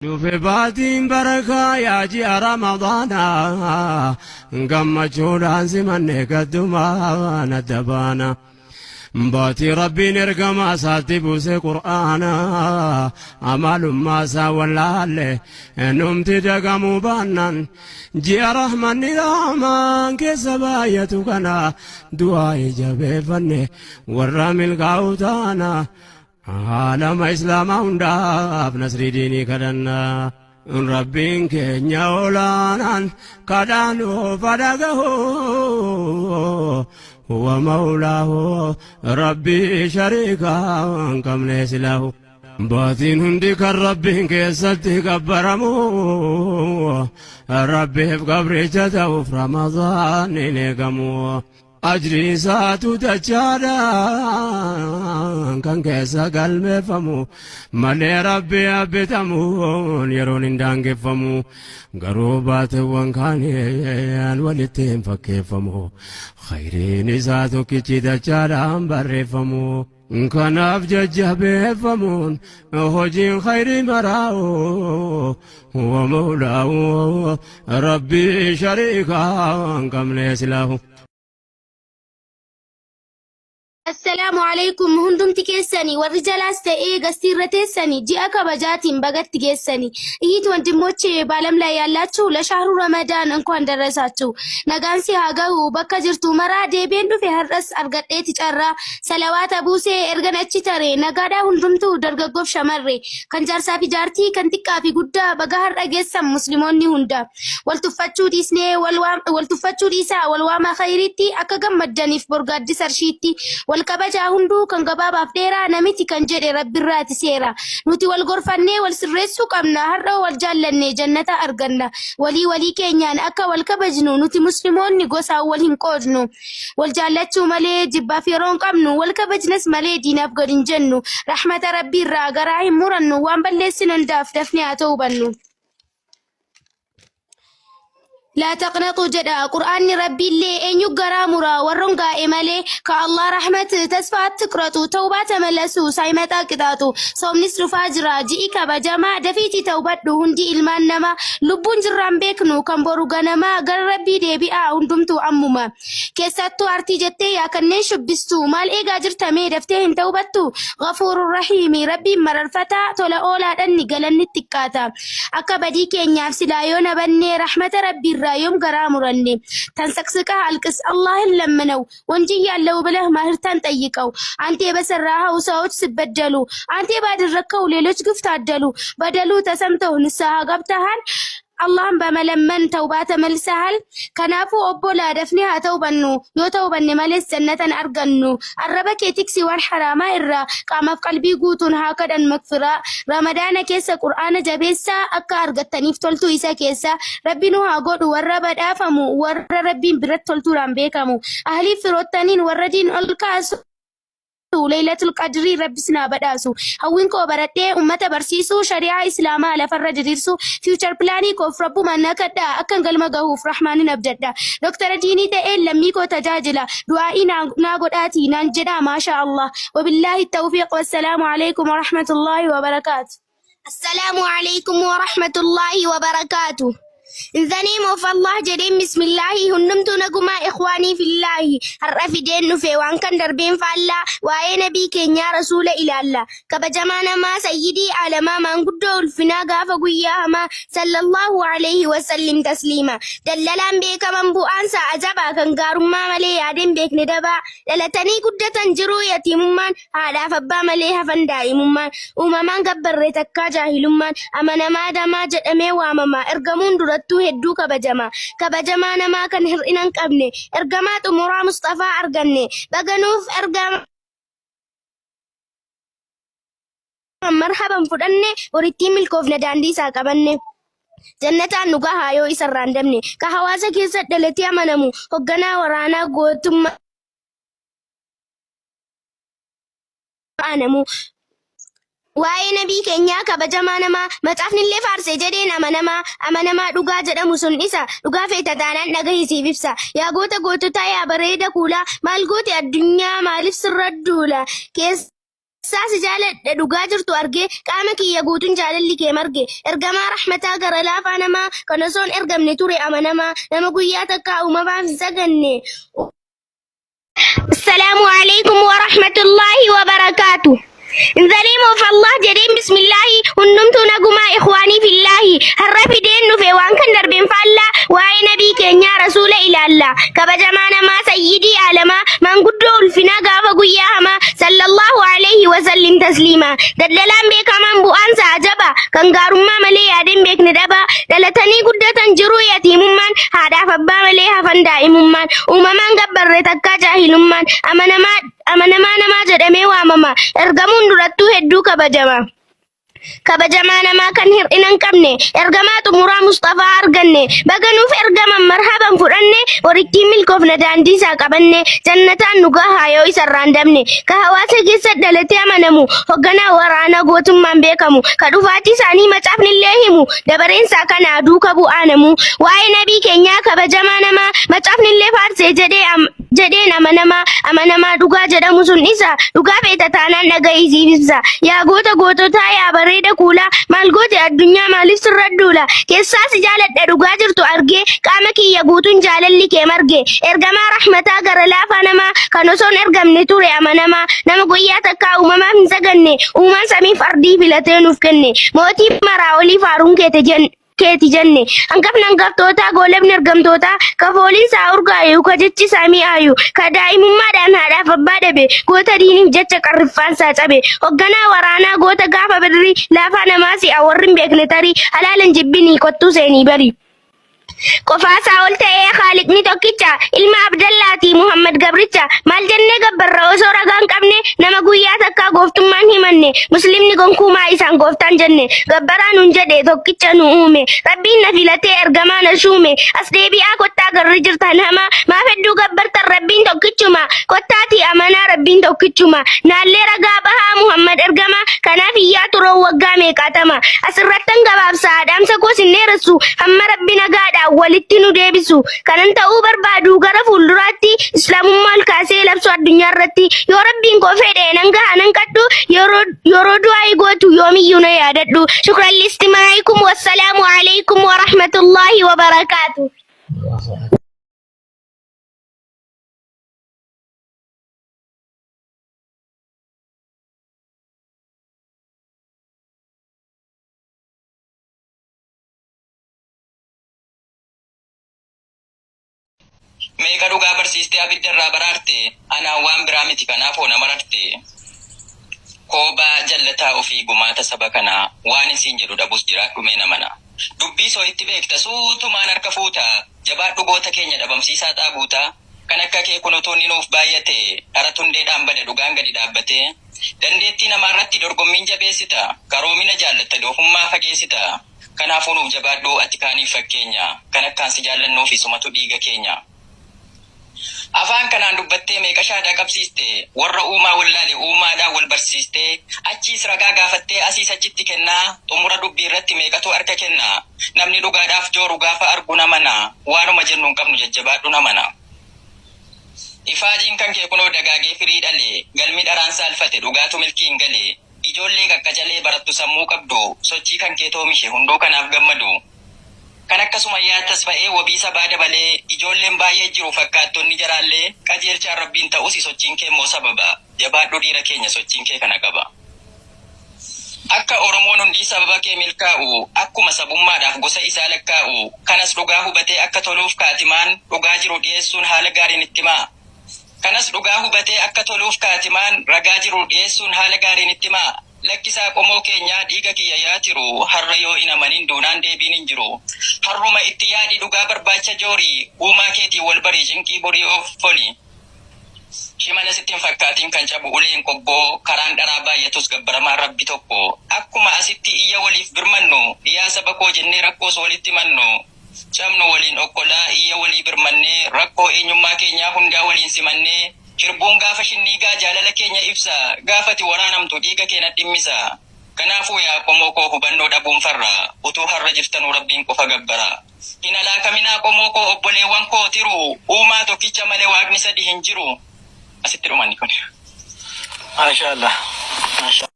في باتين بركة يا جي رمضانا قم جولان زمن قدما ندبانا باتي ربي نرقم ساتي بوسي قرآنا أمال ما ساولا له نمت دقم بانا جي رحمن نظاما كسبايتو كنا دعاي جبه فنه ورامل قاوتانا عالم إسلام هنداف نصر ديني كدنا ربين كنيا أولانا كدانو فدقه هو مولاه ربي شريكا كم ليس له باطن هندك الربين كيستي كبرمو ربي في قبر جدو في رمضان نيقمو أجري ساتو تجارا كان كيسا قلبي فمو مالي ربي أبتمون يرون اندانك فمو قروبات وانكاني الولتين فكي فمو خيرين ساتو كيشي تجارا بري فمو كان أفجج بفمون هجين خير مراو هو مولاه ربي شريكا كم ليس له. السلام عليكم هندم تكيسني والرجال استئي قستير تيسني جاءك بجاتين بغت تكيسني إيت وانت موتشي بالم لا يالاتشو لشهر رمضان انكو اندرساتشو نغانسي هاقاو بكا جرتو مرا ديبين في هرس أرغت ايتي جارا سلوات أبوسي ارغن اتشي تاري نغادا هندمتو درغقوف شمري كان جارسا في جارتي كان تكا في قدا بغهر اگيسم مسلموني هندا والتفتشو ديسني والتفتشو ديسا والواما خيريتي اكا غمداني في برغاد دي سرشيتي والكبجة هندو كان جبابا فديرا نمتي كان جري رب الرات سيرا نوتي والغرفني والسرسو قمنا هرّا والجالني جنة أرجنا ولي كينيان أكا والكبجنو نوتي مسلمون نجوسا والهنقودنو والجالتشو ملي جبا فيرون قمنو والكبجنس ملي دينا بقرين جنو رحمة ربي الراغ راهم مرنو وانبلسن انداف دفني أتوبنو لا تقنطوا جدا قرآن ربي اللي إن يقرأ مرا ورنقا إمالي كالله رحمة تسفات تقرأتو توبة ملسو سايمتا كتاتو صوم نسر فاجرا جئك بجمع دفيتي توبتو هندي إلمان نما لبون جرام بيكنو كمبرو غنما قر ربي ديبئا هندمتو أمما كيساتو أرتي جتي يا كنين شبستو مال إيقا جرتمي دفتين توبتو غفور الرحيم ربي مررفتا تولا أولا أني قلن التكاتا أكا بدي كينياف سلايونا بني رحمة ربي يوم قرامرني تنسكسك الكس الله لمنو ونجي لو بله ماهرتان تيكو انتي بس الراها وصوت سبدلو انتي بعد الركو ليلوش قفت عدلو بدلو تسمتو نساها قبتهن اللهم بملمن توبات ملسهل كنافو أبولا دفنها توبنو يو توبن ملس جنة أرجنو الربك تكسي والحرام إرّا قام في قلبي قوتون هكذا مغفرة رمضان كيسا قرآن جبيسا أكا أرغتني فتلتو إسا كيسا ربي نوها قد ورّب دافمو ورّ ربي برد تلتو رامبيكمو أهلي فروتانين وردين الكاسو ليلة القدر رب سنا بداسو هوينكو براتي أمة برسيسو شريعة إسلاما لفرج ديرسو فيوتشر بلاني كوف ربو من نكدا أكن قلما قهوف رحمن نبجدا دكتور ديني تأيل لميكو تجاجلا دعائي ناقود آتي نانجدا ما شاء الله وبالله التوفيق والسلام عليكم ورحمة الله وبركاته. السلام عليكم ورحمة الله وبركاته. In the name of Allah jedheen bismillahi hundumtu naguma ikhwani fillahi har'a fideen dhufe waan kan darbeen faalla waa'ee nabii keenya rasuula ilaalla kabajamaa namaa sayyidii alamaa maanguddoo ulfinaa gaafa guyyaa hamaa sallallahu alayhi wa sallim tasliima dallalaan beekaman bu'aansa ajabaa kan gaarummaa malee yaadeen beekne dabaa dhalatanii guddatan jiruu yatiimummaan haadhaaf abbaa malee hafan daa'imummaan uumamaan gabbarree takkaa jaahilummaan amanamaa damaa jedhamee waamamaa ergamuun dura hedduu kabajamaa namaa kan hir'inan qabne ergamaa xumuraa Mustafaa arganne baganuuf ergamaa marhaban fudhanne waritti milkoofne daandii isaa qabanne jannataan nu gahaa yoo isarraan dabne ka hawaasa keessa dhalatee amanamu hogganaa waraanaa gootummaa anamu waa'ee nabii keenyaa kabajamaa namaa maxaafnillee faarsee jedheen amanamaa dhugaa jedhamu sun isa dhugaa feeta taanaan dhagahisiif ibsa yaa goota goototaa yaa bareeda kuulaa maal goote addunyaa maaliif sirra duula keessa Saasi jaaladha dhugaa jirtu argee qaama kiyya guutuun jaalalli kee marge ergamaa rahmataa gara laafaa namaa kan osoon ergamne ture amanamaa nama guyyaa takkaa uumamaan hin saganne. Assalaamu alaikum wa rahmatullahi wa barakaatu. In the name of Allah jedheen bismillahi hundumtuu nagumaa ikhwaanii fillahi har'a fideen dhufe waan kan darbeen faallaa waa'ee nabii keenyaa rasuula ilaalla kabajamaa namaa sayyidii alamaa manguddoo ulfinaa gaafa guyyaa hamaa sallallahu alaihi wa sallim tasliima daldalaan beekamaan bu'aan saa ajaba kan gaarummaa malee yaadeen beekne dhaba dhalatanii guddatan jiruu yatiimummaan haadhaaf abbaa malee hafan daa'imummaan uumamaan gabbarre takkaa jaahilummaan amanamaa namaa jedhamee waamama ergamuun durattuu hedduu kabajama. Kabajamaa namaa kan hir'ina hin qabne ergamaa xumuraa Mustafaa arganne baganuuf ergaman marhaban fudhanne walittiin milkoofna daandii isaa qabanne jannataan nu gahaa yoo isarraan dabne ka hawaasa keessa dhalatee amanamu hoogganaa waraanaa gootummaan beekamu ka dhufaatii isaanii macaafnillee himu dabareensaa kana duuka bu'aa namu waa'ee nabii keenyaa kabajamaa namaa macaafnillee faarsee jedheen amanamaa dhugaa jedhamu sun isa dhugaa feeta taanaan dhaga'isiif ibsa yaa goototaa yaa bareeda kuulaa maal goote addunyaa maaliif sirra duula keessaa si jaaladha dhugaa jirtu argee qaama kiyya guutuun jaalalli kee marge ergamaa rahmataa gara laafaa namaa kan osoon ergamne ture amanamaa nama guyyaa takkaa uumamaaf hin saganne uumaan samiif ardii filatee nuuf kenne mootii maraa olii faaruun keeti jenne hangaftootaa goolabni ergamtootaa ka fooliin isaa urgaayu ka jechi isaa mi'aayu ka daa'imummaadhaan haadhaaf abbaa dhabe goota diiniif jecha qarriffaan isaa cabe hoogganaa waraanaa goota gaafa birrii laafaa namaa si'a warri hin beekne tarii halaalan jibbinii kottuu seenii bari. Qofaasaa ol ta'ee Haaliqni tokkicha ilma Abdallaati Muhammad Gabricha maal jennee gabbarra osoo ragaan qabne nama guyyaa takkaa gooftummaan himanne muslimni gonkumaa isaan gooftaan jenne gabbaraa nun jedhe tokkicha nu uume rabbiin na filatee ergamaa na shuume as deebi'aa kottaa garri jirtan hamaa maaf hedduu gabbartan rabbiin tokkichuma kottaati amanaa rabbiin tokkichuma naallee ragaa bahaa Muhammad ergamaa kanaaf iyyaa turoo waggaa meeqaatama asirrattan gabaabsaa dhaamsa koo sinneeressu hamma rabbi nagaadha walitti nu deebisu kanan ta'uu barbaadu gara fuulduraatti islaamummaa ol kaasee labsu addunyaa irratti yoo rabbiin koo fedhe nan gaha nan qaddu yeroo du'aa gootu yoomiyyuu na yaadadhu shukran listimaa'ikum wassalaamu alaikum wa rahmatullahi wa barakaatu. Meeqa dhugaa barsiistee abiddarraa baraarte anaan waan biraa miti kanaafoo nama rarte koobaa jallataa ofii gumaata saba kanaa waan isin jedhu dhabus jiraadhumee namana dubbii soo itti beekta suutumaan harka fuuta jabaadhu goota keenya dhabamsiisaa xaabuuta kan akka kee kunutuun nuuf baay'ate dhara tundeedhaan bade dhugaan gadi dhaabbate dandeettii namaarratti dorgommiin jabeessita qaroomina jaallatta doofummaa fageessita kanaafuu nuuf jabaadhu ati kaaniif fakkeenya kan akkaan si jaallannuu fi sumatu dhiiga keenya. Afaan kanaan dubbattee meeqa shaadaa qabsiiste warra uumaa wallaale uumaadhaan wal barsiiste achiis ragaa gaafattee asiis achitti kennaa xumura dubbii irratti meeqatu harka kenna namni dhugaadhaaf jooru gaafa argu namana waanuma jennu hin qabnu jajjabaadhu namana. Ifaajiin kan kee kunoo dagaagee firii dhale galmi dharaan saalfate dhugaatu milkiin gale ijoollee qaqqacalee barattu sammuu qabdu sochii kan kee toomishe hunduu kanaaf gammadu. Kan akkasuma yaattas fa'ee wabiisa baada balee ijoolleen baay'ee jiru fakkaattonni jaraallee qajeelchaan rabbiin ta'us sochiin kee immoo sababa jabaadhu dhiira keenya sochiin kee kana qaba. Akka Oromoon hundi sababa kee milkaa'u akkuma sabummaadhaaf gosa isaa lakkaa'u kanas dhugaa hubatee akka toluuf kaatimaan dhugaa jiru dhiyeessuun haala gaariin itti himaa. Kanas dhugaa hubatee akka toluuf kaatimaan ragaa jiru dhiyeessuun haala gaariin itti himaa. Lakkisaa qomoo keenyaa dhiiga kiyya yaa jiru har'a yoo hin amanin duunaan deebiin hin jiru har'uma itti yaadi dhugaa barbaacha joorii uumaa keetii wal barii jinqii borii of foli shimala sitti hin fakkaatiin kan cabu uleen qobboo karaan dharaa baay'atus gabbaramaan rabbi tokko akkuma asitti iyya waliif birmannu yaa saba koo jennee rakkoos walitti mannu cabnu waliin okkolaa iyya walii birmannee rakkoo eenyummaa keenyaa hundaa waliin simannee Kirbuun gaafa shinniigaa jaalala keenya ibsa gaafati waraanamtu dhiiga keenya dhimmisa kanaafuu yaa qomoo koo hubannoo dhabuun farra utuu har'a jirtanuu rabbiin qofa gabbara hin alaakaminaa qomoo koo obboleewwan koo tiru uumaa tokkicha malee waaqni sadi hin jiru asitti dhumanni kun. Maashaallah. ما شاء